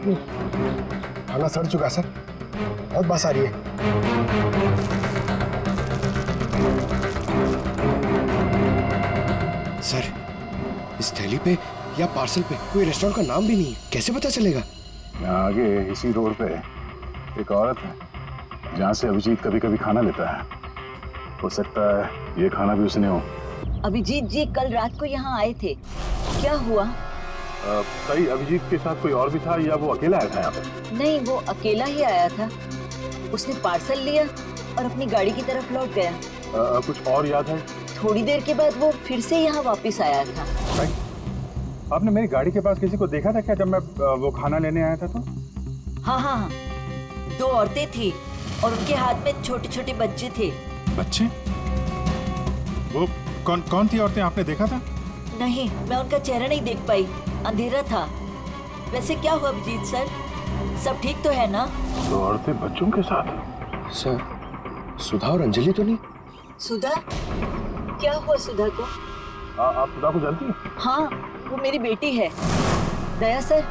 नहीं, खाना सड़ चुका सर, बहुत बस आ रही है। सर, इस थैली पे या पार्सल पे कोई रेस्टोरेंट का नाम भी नहीं है, कैसे पता चलेगा? यहाँ आगे इसी रोड पे एक औरत है जहाँ से अभिजीत कभी कभी खाना लेता है। हो सकता है ये खाना भी उसने हो। अभिजीत जी कल रात को यहाँ आए थे, क्या हुआ? कहीं अभिजीत के साथ कोई और भी था या वो अकेला आया था यहाँ पे? नहीं, वो अकेला ही आया था। उसने पार्सल लिया और अपनी गाड़ी की तरफ लौट गया। कुछ और याद है? थोड़ी देर के बाद वो फिर से यहाँ वापस आया था। आपने मेरी गाड़ी के पास किसी को देखा था क्या जब मैं वो खाना लेने आया था तो? हाँ हाँ हाँ, 2 औरतें थी और उनके हाथ में छोटे छोटे बच्चे थे। बच्चे? वो कौन थी औरतें, आपने देखा था? नहीं, मैं उनका चेहरा नहीं देख पाई, अंधेरा था। वैसे क्या हुआ अभिजीत सर, सब ठीक तो है ना? 2 औरतें बच्चों के साथ? सर, सुधा और अंजलि तो नहीं? सुधा? क्या हुआ सुधा को? आप सुधा को जानती हैं? हाँ, वो मेरी बेटी है। दया सर,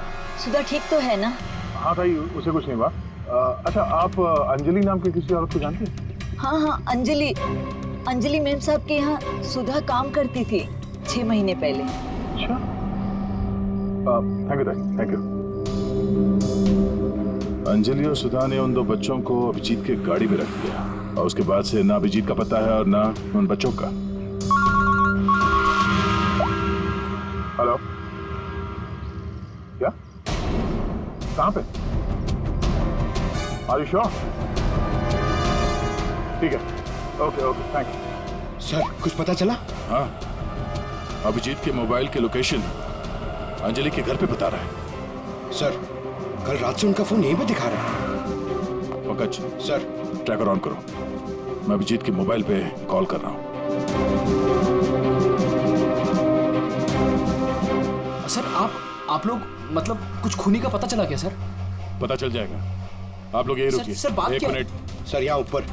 सुधा ठीक तो है ना? हाँ भाई, उसे कुछ नहीं हुआ। अच्छा, आप अंजलि नाम की किसी औरत को जानती हैं? हाँ हाँ, अंजलि मैम साहब के यहाँ सुधा काम करती थी 6 महीने पहले। अच्छा, थैंक यू। अंजलि और सुधा ने उन 2 बच्चों को अभिजीत के गाड़ी में रख दिया और उसके बाद से ना अभिजीत का पता है और ना उन बच्चों का। हेलो, क्या? कहाँ पे? Are you sure? ठीक है, ओके, थैंक यू। सर, कुछ पता चला? हाँ, अभिजीत के मोबाइल की लोकेशन अंजलि के घर पे बता रहा है। सर, कल रात से उनका फोन यहीं पे दिखा रहा है। पंकज, सर, ट्रैकर ऑन करो, मैं अभिजीत के मोबाइल पे कॉल कर रहा हूँ। सर, आप लोग मतलब कुछ खूनी का पता चला क्या सर? पता चल जाएगा, आप लोग यही रुकिए। सर, बात 1 क्या? मिनट। सर यहाँ ऊपर।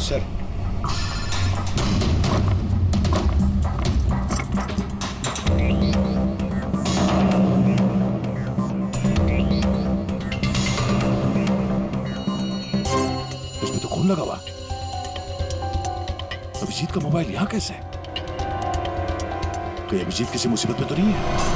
सर, इसमें तो खून लगा हुआ। अभिजीत का मोबाइल यहाँ कैसे है? कहीं अभिजीत किसी मुसीबत में तो नहीं है?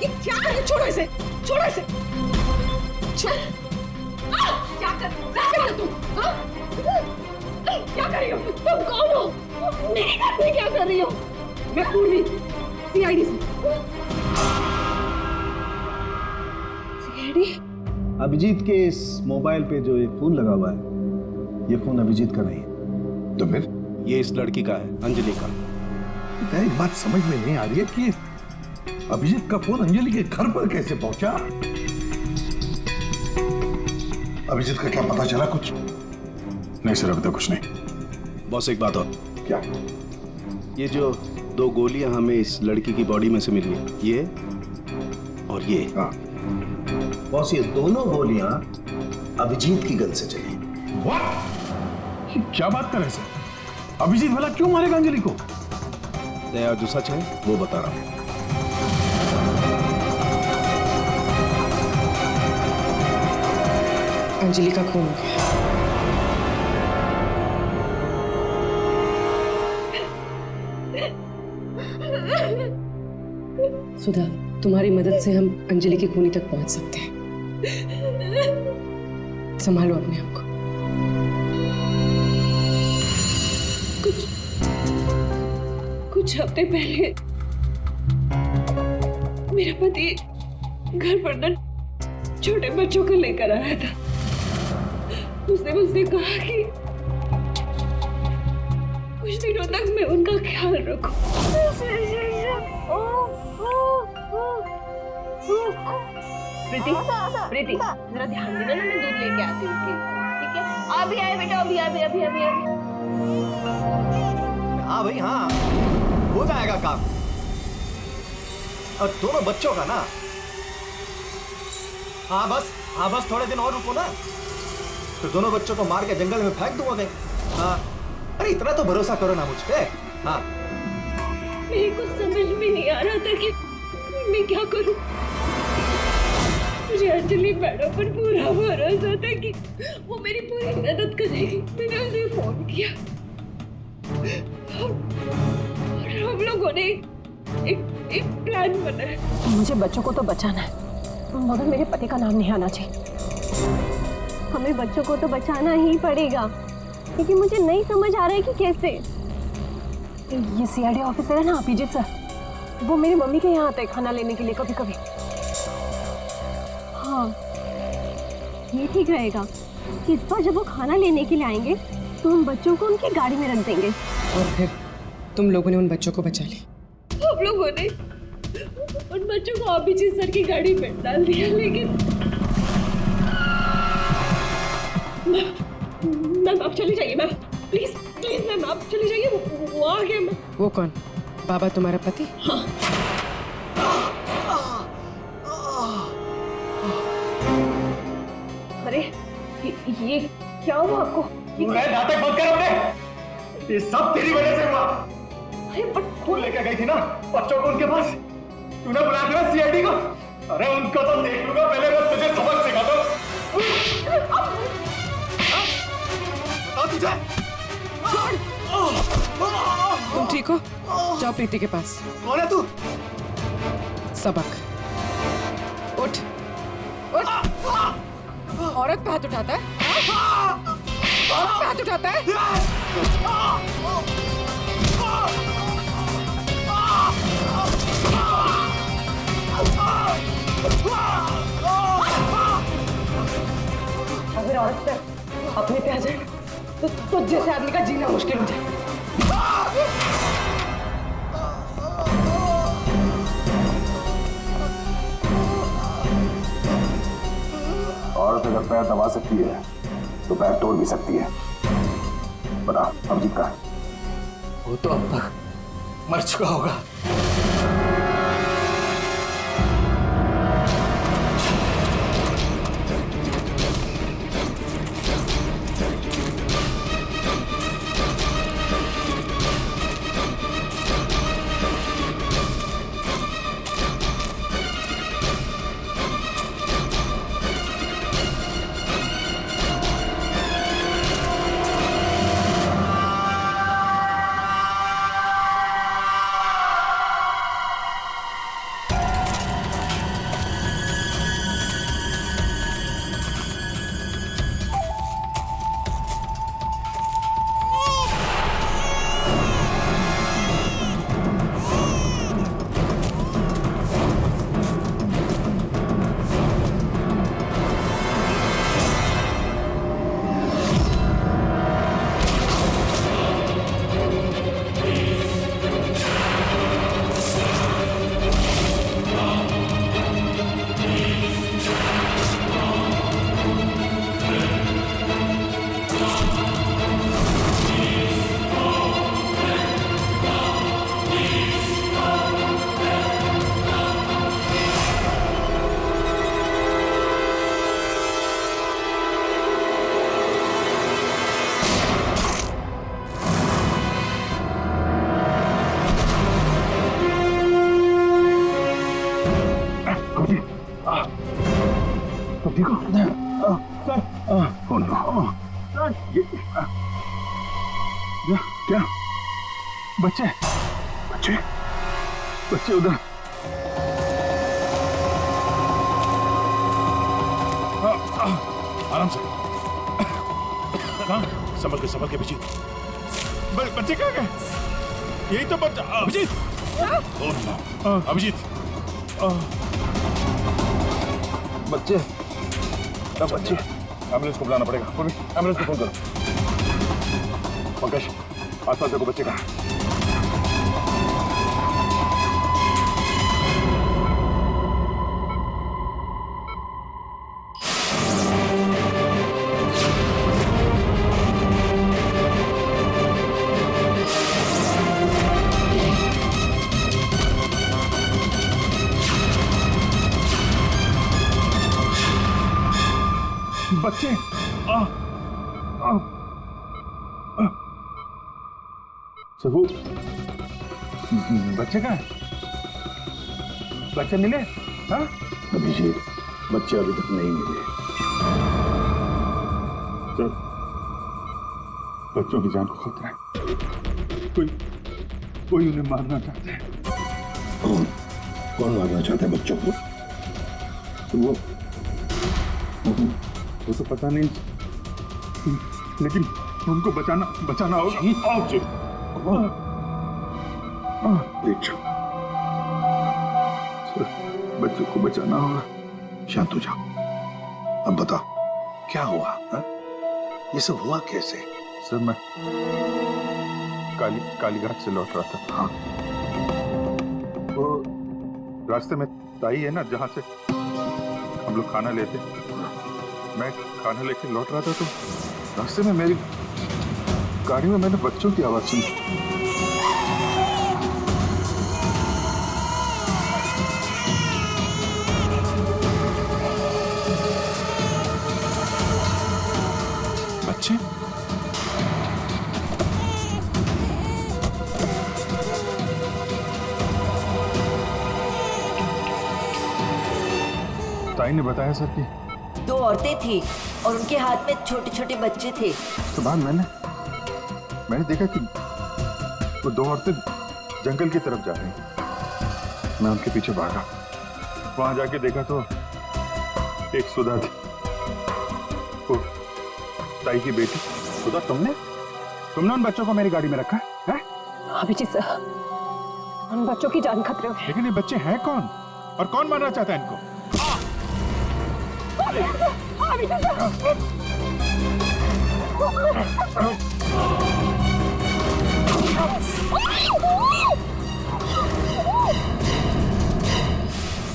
ये क्या कर रही हो? छोड़ो इसे, छोड़ो इसे, छोड़। क्या कर रही हो तुम? हाँ? क्या कर रही हो? तुम कौन हो? मेरे घर में क्या कर रही हो? मैं पूर्वी, सीआईडी से। सीआईडी? अभिजीत के इस मोबाइल पे जो एक फोन लगा हुआ है, ये फोन अभिजीत का नहीं है। तो फिर ये इस लड़की का है, अंजलि का। एक बात समझ में नहीं आ रही है कि अभिजीत का फोन अंजलि के घर पर कैसे पहुंचा? अभिजीत का क्या पता चला कुछ? नहीं सर, अभी तो कुछ नहीं। बॉस एक बात और, क्या? ये जो 2 गोलियां हमें इस लड़की की बॉडी में से मिली है, ये और ये। हाँ। बॉस ये दोनों गोलियां अभिजीत की गन से चली। What? ये क्या बात कर रहे हैं सर? अभिजीत भला क्यों मारेगा अंजलि को? दया जो सच है वो बता रहा हूं। अंजलि का खून हो गया। सुधा, तुम्हारी मदद से हम अंजलि की खूनी तक पहुंच सकते हैं। संभालो अपने आप को। कुछ हफ्ते पहले मेरा पति घर पर न छोटे बच्चों को लेकर आया था। उसने मुझसे कहा कि कुछ दिनों तक मैं उनका ख्याल रखूं। प्रीति, प्रीति, जरा ध्यान देना ना, मैं दूध लेके आती हूँ। ठीक है? अभी आए बेटा, अभी अभी। हाँ भाई हाँ, हो जाएगा काम। और दोनों बच्चों का ना, हाँ बस थोड़े दिन और रुको ना, फिर दोनों बच्चों को मार के जंगल में फेंक दूंगा कहीं। हाँ, अरे इतना तो भरोसा करो ना मुझ पे। हाँ, मेरे को समझ में नहीं आ रहा था कि मैं क्या करूं। मुझे अंजलि मैडम पर पूरा भरोसा था कि वो मेरी पूरी मदद करेगी। मैंने उसे फोन किया और हम लोगों ने एक प्लान बनाया। मुझे बच्चों को तो बचाना है, मगर मेरे पति का नाम नहीं आना चाहिए। हमें बच्चों को तो बचाना ही पड़ेगा, लेकिन मुझे नहीं समझ आ रहा है कि कैसे। ये सीआईडी ऑफिसर है ना अभिजीत सर, वो मेरी मम्मी के यहाँ आते हैं खाना लेने के लिए कभी कभी। हाँ, ये ठीक रहेगा कि इस बार जब वो खाना लेने के लिए आएंगे तो हम बच्चों को उनकी गाड़ी में रख देंगे। और फिर तुम लोगों ने उन बच्चों को बचा लिया। हम लोगों ने उन बच्चों को अभिजीत सर की गाड़ी में डाल दिया, लेकिन मैम आप चली जाइए। मैम प्लीज मैम आप चली जाइए, वो आ गया। मैम वो कौन? बाबा तुम्हारा पति? हाँ। अरे ये क्या हुआ आपको? नाटक बंद कर अपने, ये सब तेरी वजह से हुआ। अरे बट तू लेकर गई थी ना बच्चों को उनके पास, तूने बुला दिया सीआईडी को। अरे उनको तो देख लूंगा, पहले मैं तुझे सबक सिखा दूं। बता तुझे। तुम ठीक हो? जाओ प्रीति के पास। कौन है तू? सबक। उठ। औरत पे हाथ उठाता है? औरत पे हाथ उठाता है? अगर औरत पे अपने पे आ जाए तो जैसे आदमी का जीना मुश्किल हो जाए। औरत अगर पैर दबा सकती है तो पैर तोड़ भी सकती है। बता अभिजीत का? वो तो अब तक मर चुका होगा। तुम ठीक हो? Sir oh no. क्या बच्चे बच्चे बच्चे उधर आराम से। संभल के अभिजीत। बच्चे कहाँ गए? यही तो बच्चा। अभिजीत, अभिजीत, बच्चे बच्चे एम्बुलेंस को बुलाना पड़ेगा। एम्बुलेंस को फोन करो। पंकज, आसपास देखो बच्चे कहाँ हैं। बच्चे सबू बच्चे कहाँ हैं? बच्चे मिले? हाँ अभिजीत, बच्चे अभी तक नहीं मिले। सर, बच्चों की जान को खतरा है। कोई उन्हें मारना चाहता है। कौन मारना चाहता है बच्चों को? वो तो पता नहीं, लेकिन उनको बचाना होगा। बच्चों को बचाना होगा। शांत हो जाओ। अब बताओ क्या हुआ? हा? ये सब हुआ कैसे? सर, मैं कालीघाट से लौट रहा था। हाँ, वो रास्ते में ताई है ना, जहाँ से हम लोग खाना लेते। मैं खाना लेके लौट रहा था तो रास्ते में मेरी गाड़ी में मैंने बच्चों की आवाज सुनी। बच्चे? ताई ने बताया सर कि 2 औरतें थी और उनके हाथ में छोटे छोटे बच्चे थे। तो बाद मैंने देखा कि वो 2 औरतें जंगल की तरफ जा रही थी। मैं उनके पीछे भागा। वहां जाके देखा तो एक सुधा थी, वो ताई की बेटी। सुधा, तुमने उन बच्चों को मेरी गाड़ी में रखा है? अभिजीत सर, उन बच्चों की जान खतरे में। लेकिन ये बच्चे हैं कौन और कौन मारना चाहता है इनको?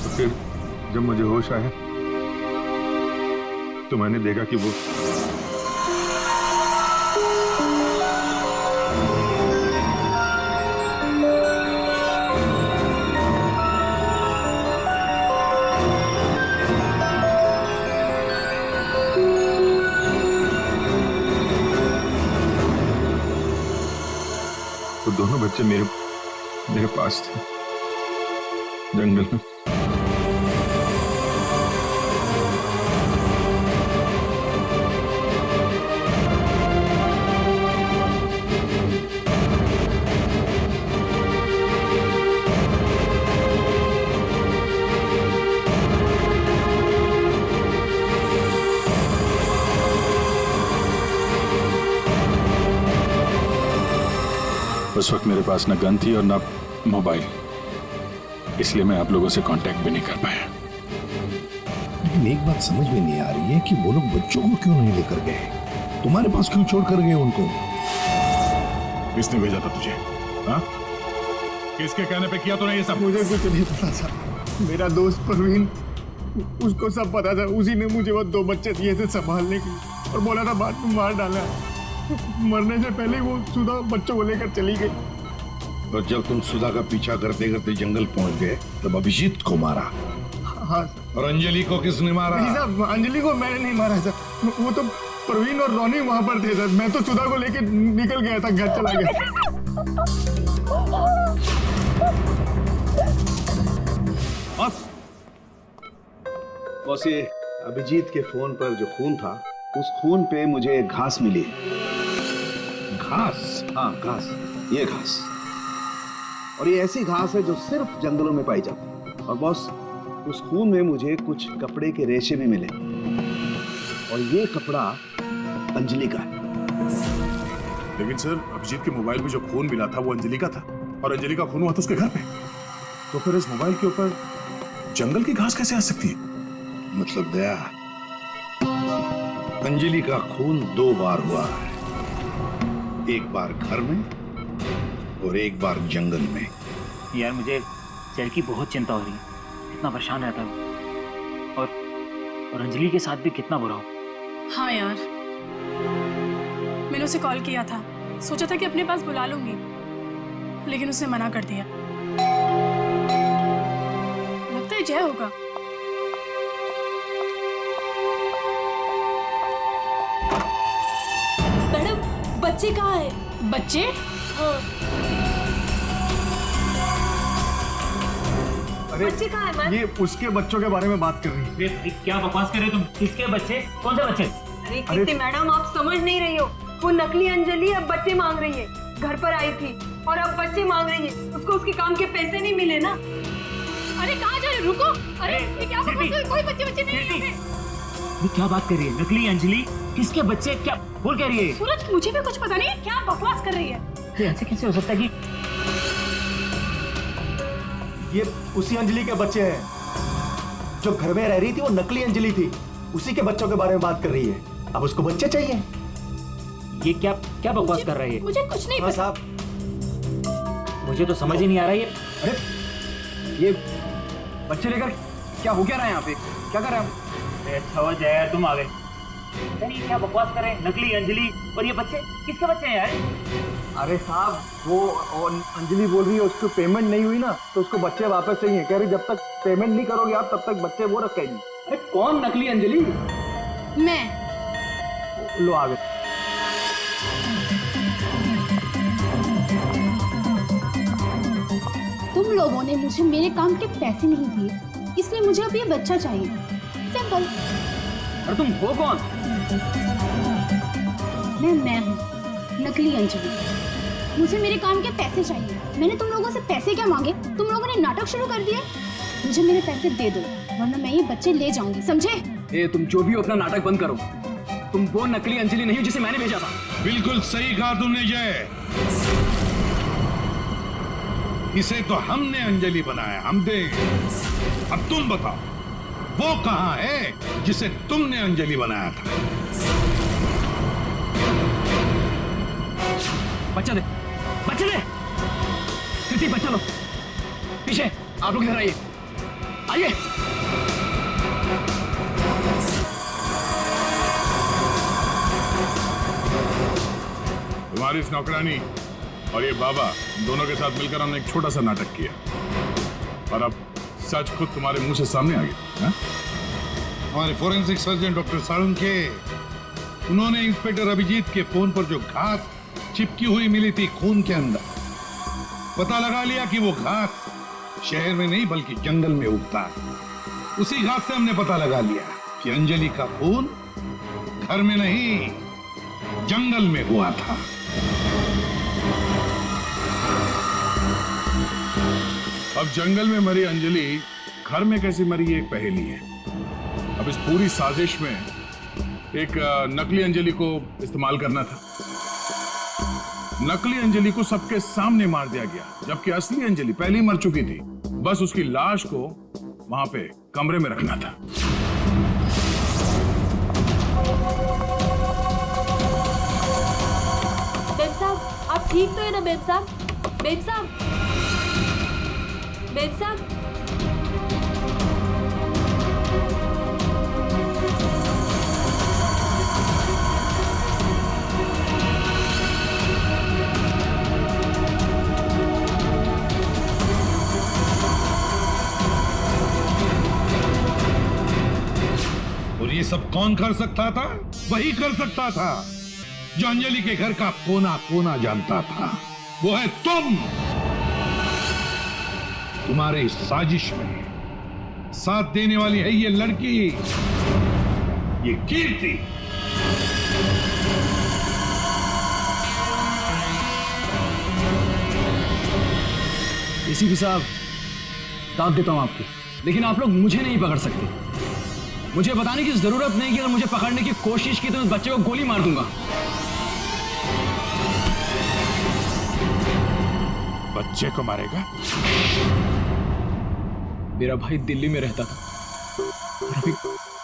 तो फिर जब मुझे होश आया तो मैंने देखा कि वो दोनों बच्चे मेरे पास थे जंगल में। उस वक्त मेरे पास न गन थी और न मोबाइल, इसलिए मैं आप लोगों से कांटेक्ट भी नहीं कर पाया। लेकिन एक बात समझ में नहीं आ रही है कि वो लोग बच्चों को क्यों नहीं लेकर गए? तुम्हारे पास क्यों छोड़ कर गए उनको? किसने भेजा था तुझे? हाँ? किसके कहने पे किया तूने ये सब? मुझे कुछ नहीं पता था। मेरा दोस्त परवीन, उसको सब पता था। उसी ने मुझे वो 2 बच्चे दिए थे संभालने के लिए और बोला था बाद में मार डाला। मरने से पहले वो सुधा बच्चों को लेकर चली गई। और जब तुम सुधा का पीछा करते करते जंगल पहुंच गए तब अभिजीत को मारा। हाँ। और अंजलि को किसने मारा? नहीं साहब, अंजलि को मैंने नहीं मारा सर। वो तो परवीन और रोनी वहां पर थे सर। मैं तो सुधा को लेकर निकल गया था, घर चला गया। बॉस, ये अभिजीत के फोन पर जो खून था, उस खून पे मुझे घास मिली। घास? हाँ, घास, ये घास। और ये ऐसी घास है जो सिर्फ जंगलों में पाई जाती है। और बॉस, उस खून में मुझे कुछ कपड़े के रेशे भी मिले, और ये कपड़ा अंजलि का है। लेकिन सर, अभिजीत के मोबाइल में जो खून मिला था वो अंजलि का था, और अंजलि का खून हुआ था उसके घर पे। तो फिर इस मोबाइल के ऊपर जंगल की घास कैसे आ सकती है? मतलब दया, अंजलि का खून 2 बार हुआ है, एक बार घर में और एक बार जंगल में। यार मुझे सर की बहुत चिंता हो रही है, कितना परेशान रहता है वो, और अंजलि के साथ भी कितना बुरा हो। हाँ यार, मैंने उसे कॉल किया था, सोचा था कि अपने पास बुला लूंगी, लेकिन उसने मना कर दिया। लगता है जय होगा। मैडम, बच्चे कहाँ है? बच्चे? हाँ। अरे बच्चे कहाँ है? ये उसके बच्चों के बारे में बात कर रही है। क्या बकवास कर रहे हो तुम? किसके बच्चे? कौन से बच्चे? अरे कीर्ति मैडम, आप समझ नहीं रही हो। वो नकली अंजलि अब बच्चे मांग रही है। घर पर आई थी और अब बच्चे मांग रही है। उसको उसके काम के पैसे नहीं मिले ना। अरे कहाँ जा रहे हो? रुको। अरे ये क्या बकवास कर रही हो? कोई बच्चे नहीं है यहाँ पे। ये क्या बात कर रही है? नकली अंजलि? किसके बच्चे? क्या बोल कह रही है? सूरज, मुझे भी कुछ पता नहीं है, क्या बकवास कर रही है। ये ऐसे कैसे हो सकता है कि ये उसी अंजलि के बच्चे हैं जो घर में रह रही थी। वो नकली अंजलि थी, उसी के बच्चों के बारे में बात कर रही है। अब उसको बच्चे चाहिए। ये क्या बकवास कर रही है? मुझे कुछ नहीं हाँ पता। साहब, मुझे तो समझ ही नहीं आ रहा है। ये बच्चे लेकर क्या हो क्या रहा है यहाँ पे? क्या कर रहे हैं आप? अच्छा हुआ जय यार तुम आ गए। नहीं, क्या बकवास कर रहे हैं? नकली अंजलि और ये बच्चे किसके बच्चे हैं यार? अरे साहब, वो अंजलि बोल रही है उसको पेमेंट नहीं हुई ना, तो उसको बच्चे वापस चाहिए। कह रही जब तक पेमेंट नहीं करोगे आप, तब तक बच्चे वो रखेगी। अरे कौन नकली अंजलि? मैं। लो आ गए। तुम लोगों ने मुझे मेरे काम के पैसे नहीं दिए, इसलिए मुझे अब ये बच्चा चाहिए। सिंपल। और तुम हो कौन? मैं हूँ नकली अंजलि। मुझे मेरे काम के पैसे चाहिए। मैंने तुम लोगों से पैसे क्या मांगे? तुम लोगों ने नाटक शुरू कर दिया। मुझे मेरे पैसे दे दो, वरना मैं ये बच्चे ले जाऊंगी, समझे? ए, तुम जो भी हो अपना नाटक बंद करो। तुम वो नकली अंजलि नहीं हो जिसे मैंने भेजा था। बिल्कुल सही कहा तुमने जय। इसे तो हमने अंजलि बनाया, हम देंगे। अब तुम बताओ, वो कहां है जिसे तुमने अंजलि बनाया था? बच्चा दे, बच्चा दे। कृति, बच्चा लो। पीछे आप लोग इधर आइए, आइए। तुम्हारी इस नौकरानी और ये बाबा दोनों के साथ मिलकर हमने एक छोटा सा नाटक किया, और अब सच खुद तुम्हारे मुंह से सामने आ गया। हमारे फोरेंसिक सर्जन डॉक्टर साळुंखे, उन्होंने इंस्पेक्टर अभिजीत के फोन पर जो घास चिपकी हुई मिली थी खून के अंदर, पता लगा लिया कि वो घास शहर में नहीं बल्कि जंगल में उगता है। उसी घास से हमने पता लगा लिया कि अंजलि का खून घर में नहीं जंगल में हुआ था। अब जंगल में मरी अंजलि घर में कैसे मरी, ये एक पहेली है। अब इस पूरी साजिश में एक नकली अंजलि को इस्तेमाल करना था। नकली अंजलि को सबके सामने मार दिया गया, जबकि असली अंजलि पहले ही मर चुकी थी। बस उसकी लाश को वहां पे कमरे में रखना था। बेब साहब, आप ठीक तो है ना बेब साहब? बेब साहब, बेब साहब। और ये सब कौन कर सकता था? वही कर सकता था जो अंजलि के घर का कोना कोना जानता था। वो है तुम। तुम्हारे इस साजिश में साथ देने वाली है ये लड़की। ये कीर्ति। एसीपी साहब, दाद देता हूं आपकी, लेकिन आप लोग मुझे नहीं पकड़ सकते। मुझे बताने की जरूरत नहीं कि अगर मुझे पकड़ने की कोशिश की तो उस बच्चे को गोली मार दूंगा। बच्चे को मारेगा? मेरा भाई दिल्ली में रहता था और अभी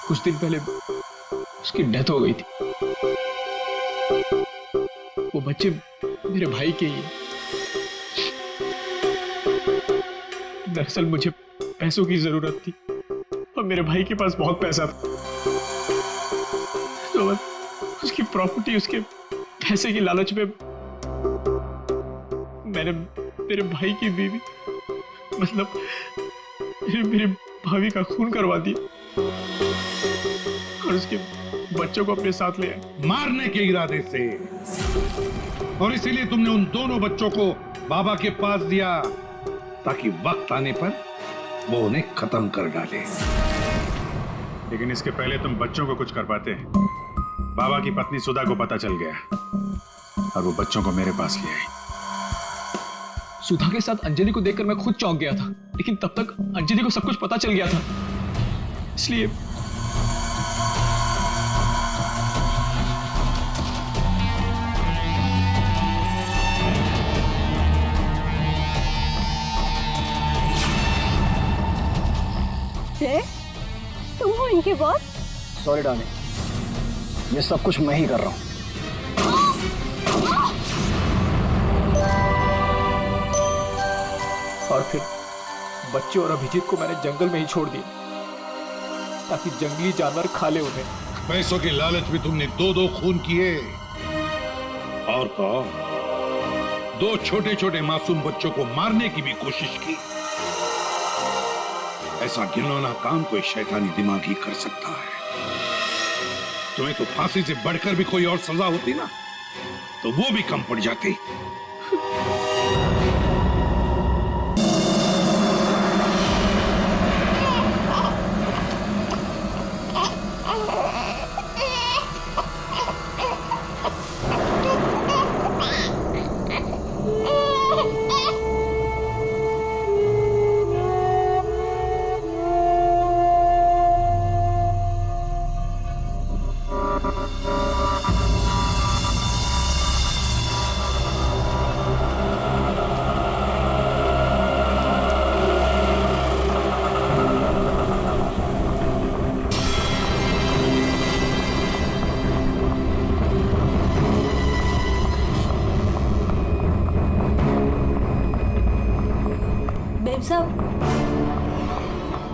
कुछ दिन पहले उसकी डेथ हो गई थी। वो बच्चे मेरे भाई के ही हैं। दरअसल मुझे पैसों की जरूरत थी और मेरे भाई के पास बहुत पैसा था, तो बस उसकी प्रॉपर्टी, उसके पैसे की लालच में मैंने मेरे भाई की बीवी, मतलब मेरे भाभी का खून करवा दिया और उसके बच्चों को अपने साथ ले आए मारने के इरादे से। और इसीलिए तुमने उन दोनों बच्चों को बाबा के पास दिया ताकि वक्त आने पर वो उन्हें खत्म कर डाले। लेकिन इसके पहले तुम बच्चों को कुछ कर पाते। बाबा की पत्नी सुधा को पता चल गया और वो बच्चों को मेरे पास ले आई। सुधा के साथ अंजलि को देखकर मैं खुद चौंक गया था, लेकिन तब तक अंजलि को सब कुछ पता चल गया था, इसलिए तुम हो इनके बॉस? सॉरी डार्लिंग, ये सब कुछ मैं ही कर रहा हूं। और फिर बच्चे और अभिजीत को मैंने जंगल में ही छोड़ दिया ताकि जंगली जानवर खा ले उन्हें। पैसों के लालच में तुमने दो खून किए और तो दो छोटे छोटे मासूम बच्चों को मारने की भी कोशिश की। ऐसा घिनौना काम कोई शैतानी दिमाग ही कर सकता है। तुम्हें तो फांसी से बढ़कर भी कोई और सजा होती ना, तो वो भी कम पड़ जाती।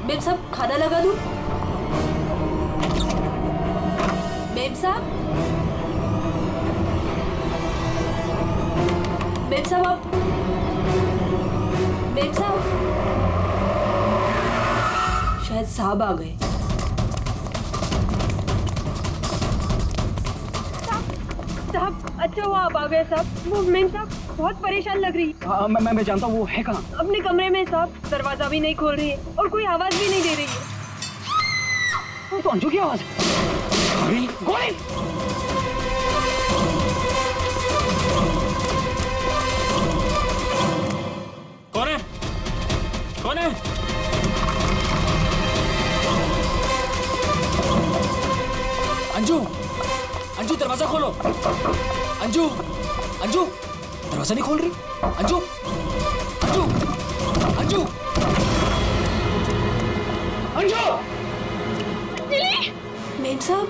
बेब साहब खाना लगा दूं? बेब साहब, बेब साहब आप, बेब साहब, शायद साहब आ गए। साहब अच्छा हुआ आप आ गए साहब। वो मेम साहब बहुत परेशान लग रही है। मैं जानता हूँ, वो है कहाँ? अपने कमरे में साहब, दरवाजा भी नहीं खोल रही है और कोई आवाज भी नहीं दे रही है। तो अंजू की आवाज है। गोली! कौन है? कौन है? अंजू, अंजू दरवाजा खोलो। अंजू, अंजू दरवाजा नहीं खोल रही। अंजू, अंजू, अंजू, अंजू! अंजलि! मेम साहब,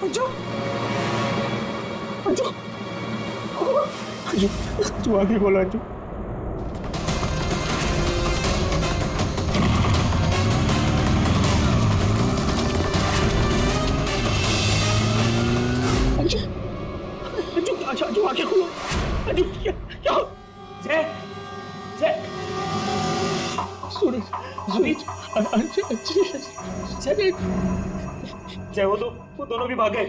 अंजू, अंजू, अंजू, तू आगे बोला अंजू। अंजू, अंजू, अच्छा अंजू आगे खोलो। अंजू क्या क्या? जय, जय, सुन, अंजू, जय, जय, वो दोनों भी भाग गए।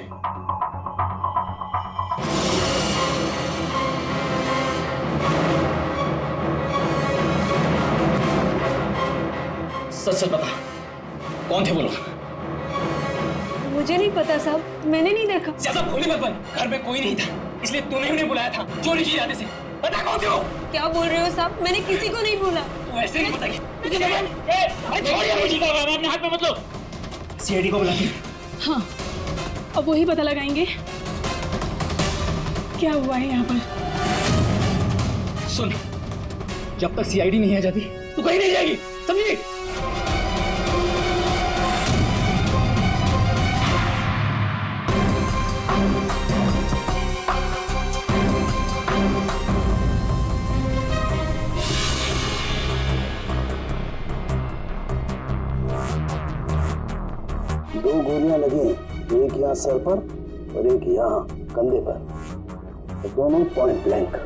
सच सच बता, कौन थे वो लोग? मुझे नहीं पता साहब, मैंने नहीं देखा। ज्यादा भोली मत बन, घर में कोई नहीं था इसलिए तूने उन्हें बुलाया था चोरी की इरादे से। बता कौन थे वो? क्या बोल रहे हो साहब, मैंने किसी को नहीं बोला। तू ऐसे नहीं बताएगी। तुझे नहीं अपने हाथ में मत लो। सीआईडी को बुलाती। हाँ, अब वही पता लगाएंगे क्या हुआ है यहाँ पर। सुन, जब तक सीआईडी नहीं आ जाती तू कहीं नहीं जाएगी, समझी? दो गोलियां लगी, एक यहाँ सर पर और एक यहाँ कंधे पर, तो दोनों पॉइंट ब्लैंक।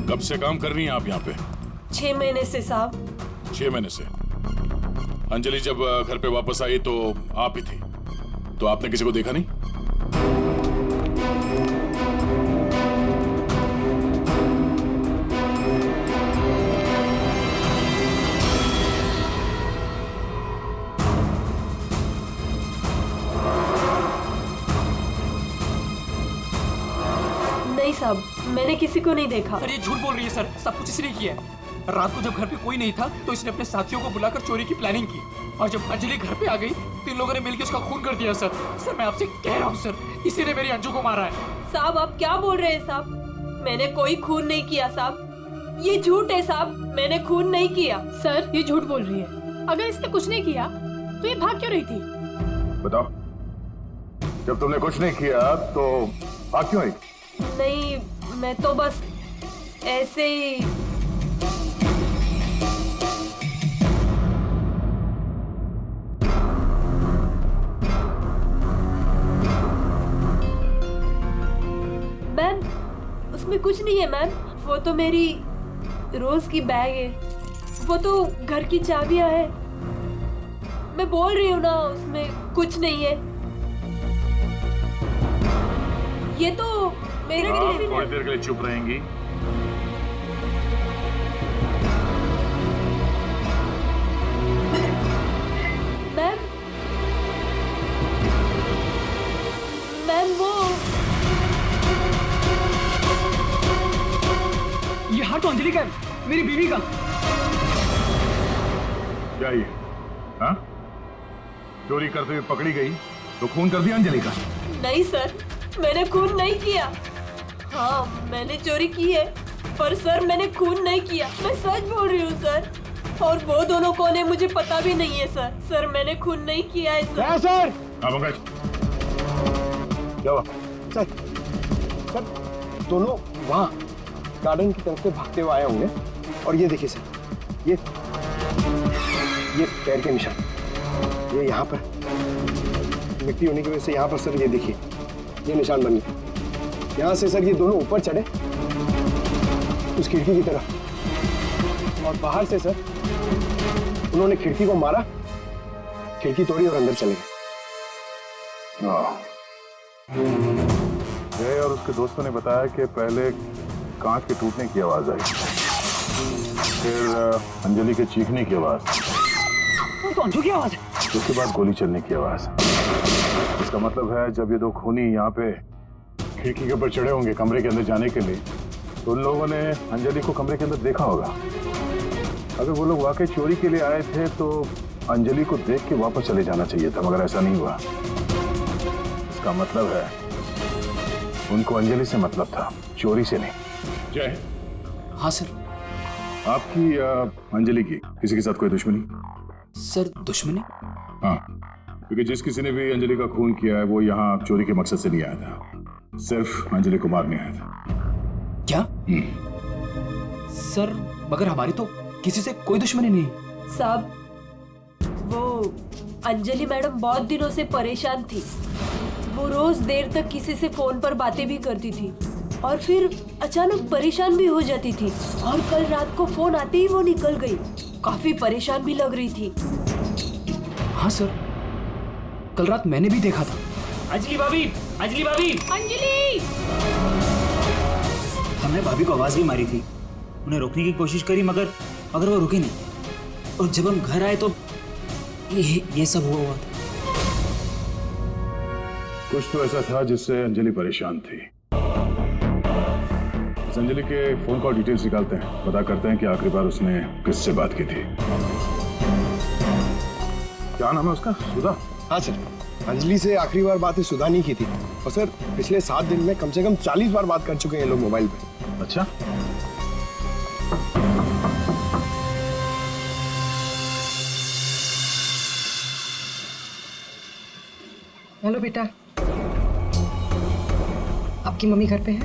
कब से काम कर रही हैं आप यहाँ पे? 6 महीने से साहब। 6 महीने से। अंजलि जब घर पे वापस आई तो आप ही थी, तो आपने किसी को देखा नहीं? नहीं साहब, मैंने किसी को नहीं देखा। सर ये झूठ बोल रही है सर, सब कुछ इसने किया है। रात को जब घर पे कोई नहीं था तो इसने अपने साथियों को बुलाकर चोरी की प्लानिंग की, और जब अंजलि घर पे आ गई तो इन लोगों ने मिलकर उसका खून कर दिया। सर सर मैं आपसे कह रहा हूँ सर, इसी ने मेरी अंजू को मारा है। साहब आप क्या बोल रहे हैं साहब, मैंने कोई खून नहीं किया साहब, ये झूठ है साहब, मैंने खून नहीं किया। सर ये झूठ बोल रही है, अगर इसने कुछ नहीं किया तो ये भाग क्यों रही थी? बताओ, जब तुमने कुछ नहीं किया तो भाग क्यों आई? नहीं, मैं तो बस ऐसे ही। मैम उसमें कुछ नहीं है मैम, वो तो मेरी रोज की बैग है, वो तो घर की चाबियां है। मैं बोल रही हूँ ना, उसमें कुछ नहीं है। ये तो मेरा टिफिन है। थोड़ी देर के लिए चुप रहेंगी? मैम मैम वो ये हाथ तो अंजलि का है, मेरी बीवी का। क्या ये? हाँ? चोरी करते हुए पकड़ी गई तो खून कर दिया अंजलि का? नहीं सर, मैंने खून नहीं किया। हाँ मैंने चोरी की है, पर सर मैंने खून नहीं किया, मैं सच बोल रही हूँ सर। और वो दोनों कौन है मुझे पता भी नहीं है सर। सर मैंने खून नहीं किया है सर। सर हाँ पंकज, क्या हुआ? सर दोनों वहाँ गार्डन की तरफ से भागते हुए आए होंगे, और ये देखिए सर, ये पैर के निशान, ये यहाँ पर मिट्टी होने की वजह से यहाँ पर सर ये देखिए ये निशान बन गए। यहाँ से सर ये दोनों ऊपर चढ़े उस खिड़की की तरफ, और बाहर से सर उन्होंने खिड़की को मारा, खिड़की तोड़ी और अंदर चले गए। जय और उसके दोस्तों ने बताया कि पहले कांच के टूटने की आवाज आई, फिर अंजलि के चीखने की आवाज, तो अंजू की आवाज है, उसके बाद गोली चलने की आवाज। इसका मतलब है जब ये दो खूनी यहाँ पे खिड़की के ऊपर चढ़े होंगे कमरे के अंदर जाने के लिए, तो उन लोगों ने अंजलि को कमरे के अंदर देखा होगा। अगर वो लोग वाकई चोरी के लिए आए थे तो अंजलि को देख के वापस चले जाना चाहिए था, मगर ऐसा नहीं हुआ। इसका मतलब है उनको अंजलि से मतलब था, चोरी से नहीं। जय, हाँ सर। आपकी अंजलि की किसी के साथ कोई दुश्मनी? सर दुश्मनी? हाँ, क्योंकि जिस किसी ने भी अंजलि का खून किया है वो यहाँ चोरी के मकसद से नहीं आया था, सिर्फ अंजलि को मारने आया था। क्या? सर मगर हमारी तो किसी से कोई दुश्मनी नहीं। साहब, वो अंजलि मैडम बहुत दिनों से परेशान थी। वो रोज देर तक किसी से फोन पर बातें भी करती थी और फिर अचानक परेशान भी हो जाती थी, और कल रात को फोन आते ही वो निकल गई। काफी परेशान भी लग रही थी। हाँ सर, कल रात मैंने भी देखा था। अंजलि भाभी, अंजलि भाभी, अंजलि! हमने भाभी को आवाज भी मारी थी, उन्हें रोकने की कोशिश करी मगर वो रुके नहीं। और जब हम घर आए तो ये सब हुआ था। कुछ तो ऐसा था जिससे अंजलि परेशान थी। इस अंजलि के फोन कॉल डिटेल्स निकालते हैं, पता करते हैं कि आखिरी बार उसने किससे बात की थी। क्या नाम है उसका? सुधा? हाँ सर, अंजलि से आखिरी बार बात सुधा नहीं की थी, और सर पिछले 7 दिन में कम से कम 40 बार बात कर चुके हैं ये लोग मोबाइल पे। अच्छा, हेलो बेटा, आपकी मम्मी घर पे है?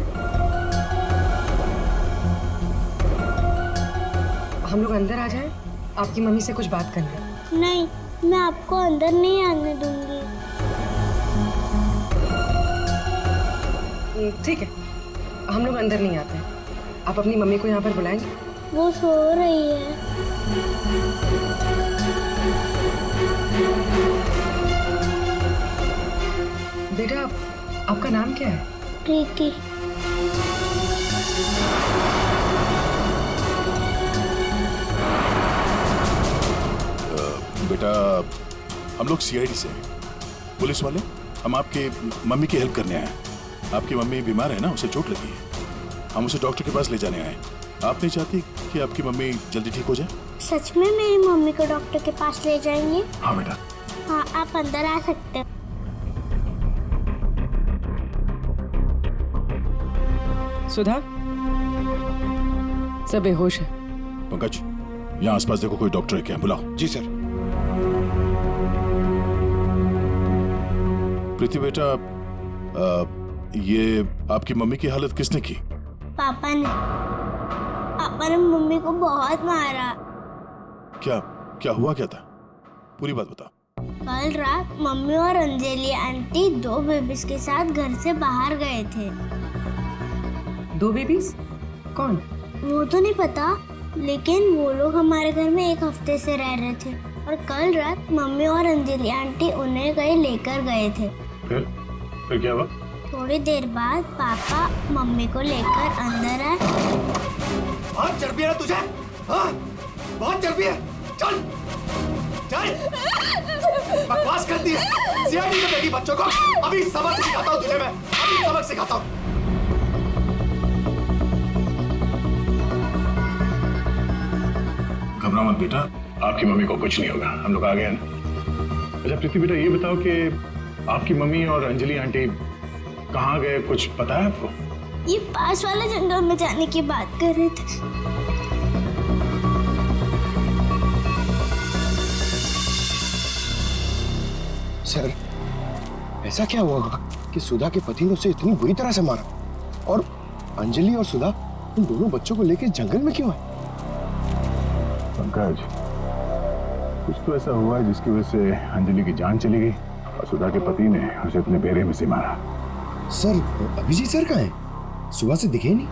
हम लोग अंदर आ जाएं? आपकी मम्मी से कुछ बात करनी है। नहीं, मैं आपको अंदर नहीं आने दूंगी। ठीक है, हम लोग अंदर नहीं आते। आप अपनी मम्मी को यहाँ पर बुलाएंगे? वो सो रही है। बेटा, आपका नाम क्या है? प्रीति। बेटा, हम लोग सीआईडी से हैं, पुलिस वाले। हम आपके मम्मी की हेल्प करने आए हैं। आपकी मम्मी बीमार है ना, उसे चोट लगी है। हम उसे डॉक्टर के पास ले जाने आए हैं। आप नहीं चाहती कि आपकी मम्मी जल्दी ठीक हो जाए? सच में मेरी मम्मी को डॉक्टर के पास ले जाएंगे? हाँ बेटा। हाँ, आप अंदर आ सकते हो। सुधा, सब बेहोश है। पंकज, यहाँ आसपास देखो, कोई डॉक्टर है क्या? बुलाओ। जी सर। प्रीति बेटा, ये आपकी मम्मी की हालत किसने की? पापा ने मम्मी को बहुत मारा। क्या हुआ क्या था? पूरी बात बताओ। कल रात मम्मी और अंजलि आंटी 2 बेबीज के साथ घर से बाहर गए थे। 2 बेबीज? कौन? वो तो नहीं पता, लेकिन वो लोग हमारे घर में 1 हफ्ते से रह रहे थे, और कल रात मम्मी और अंजलि आंटी उन्हें कहीं लेकर गए थे। फिर क्या हुआ? थोड़ी देर बाद पापा मम्मी को लेकर अंदर आए। बहुत चर्बी है तुझे? हाँ? बहुत चर्बी है। चल चल, बकवास करती है। सीआईडी में देखी बच्चों को। अभी सबक सिखाता हूँ तुझे मैं, अभी सबक सिखाता हूँ। घबरा मत बेटा, आपकी मम्मी को कुछ नहीं होगा, हम लोग आ गए ना। अच्छा प्रीति बेटा, ये बताओ कि आपकी मम्मी और अंजलि आंटी कहाँ गए, कुछ पता है आपको? ये पास वाले जंगल में जाने की बात कर रहे थे। सर, ऐसा क्या हुआ होगा कि सुधा के पति ने उसे इतनी बुरी तरह से मारा, और अंजलि और सुधा उन दोनों बच्चों को लेकर जंगल में क्यों आए? पंकज, कुछ तो ऐसा हुआ है जिसकी वजह से अंजलि की जान चली गई और सुधा के पति ने उसे अपने बेरे में से मारा। सर, अभिजीत सर कहाँ हैं? सुबह से दिखे नहीं।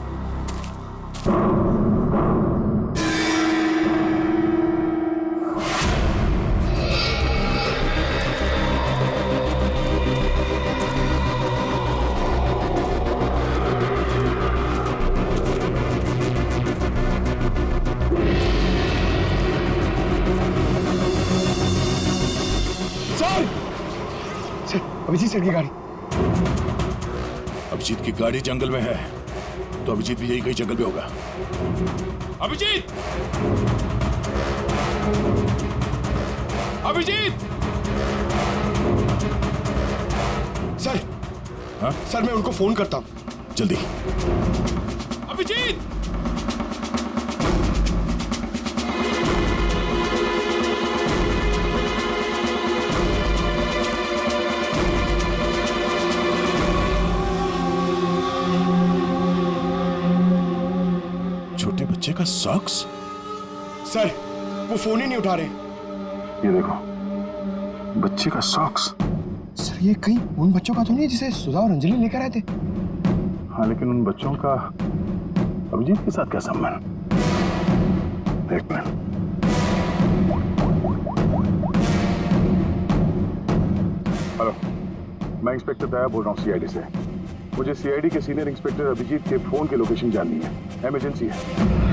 सर, अभिजीत सर की गाड़ी। अभिजीत की गाड़ी जंगल में है, तो अभिजीत भी यही कहीं जंगल में होगा। अभिजीत! अभिजीत! सर, हाँ? सर मैं उनको फोन करता हूँ। जल्दी। अभिजीत! छोटे बच्चे का सॉक्स? सर वो फोन ही नहीं उठा रहे। ये देखो, बच्चे का सॉक्स। सर ये कहीं उन बच्चों का तो नहीं जिसे सुधा और अंजलि लेकर आए थे? हाँ, लेकिन उन बच्चों का अभिजीत के साथ क्या संबंध? एक मिनट। हेलो, मैं इंस्पेक्टर दया बोल रहा हूँ सीआईडी से। मुझे सीआईडी के सीनियर इंस्पेक्टर अभिजीत के फोन की लोकेशन जाननी है, इमरजेंसी है।